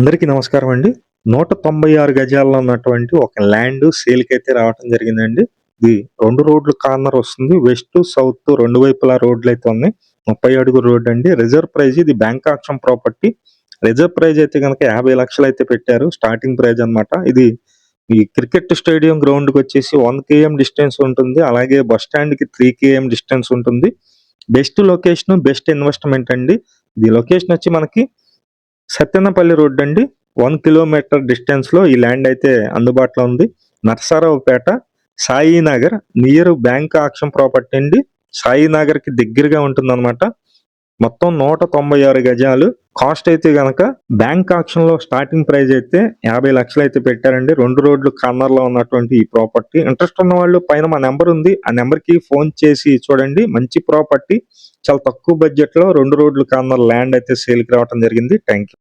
అందరికీ నమస్కారం అండి. 196 గజాల్లో ఉన్నటువంటి ఒక ల్యాండ్ సేల్‌కైతే రావటం జరిగిందండి. ఇది 2 రోడ్లు కార్నర్ వస్తుంది. వెస్ట్, సౌత్ 2 వైపులా రోడ్లయితే ఉన్నాయి. 30 అడుగుల రోడ్డండి. రిజర్వ్ ప్రైజ్ ఇది bank auction property. Reserve price అయితే గనక 50,00,000 అయితే పెట్టారు. స్టార్టింగ్ ప్రైజ్ అన్నమాట. ఇది ఈ క్రికెట్ స్టేడియం గ్రౌండ్‌కొచ్చేసి 1 కేఎం డిస్టెన్స్ ఉంటుంది. అలాగే బస్ స్టాండ్‌కి 3 కేఎం డిస్టెన్స్ ఉంటుంది. బెస్ట్ లొకేషన్, బెస్ట్ ఇన్వెస్ట్‌మెంట్ అండి. ఇది లొకేషన్ వచ్చి మనకి సత్తెనపల్లి రోడ్ అండి. 1 కిలోమీటర్ డిస్టెన్స్‌లో ఈ ల్యాండ్ అయితే అందుబాటులో ఉంది. Narasaraopet, Sainagar near bank auction property అండి. సాయినగర్‌కి దగ్గరగా ఉంటుందన్నమాట. మొత్తం 196 గజాలు. కాస్ట్ అయితే గనక బ్యాంక్ ఆక్షన్‌లో స్టార్టింగ్ ప్రైజ్ అయితే 50,00,000 అయితే పెట్టారండి. 2 రోడ్లు కార్నర్‌లో ఉన్నటువంటి ఈ ప్రాపర్టీ. ఇంట్రెస్ట్ ఉన్న వాళ్ళు పైన మా నంబర్ ఉంది. ఆ నంబర్‌కి ఫోన్ చేసి చూడండి. మంచి ప్రాపర్టీ. చాలా తక్కువ బడ్జెట్‌లో 2 రోడ్లు కార్నర్ ల్యాండ్ అయితే సేల్‌కి రావటం జరిగింది. Thank you.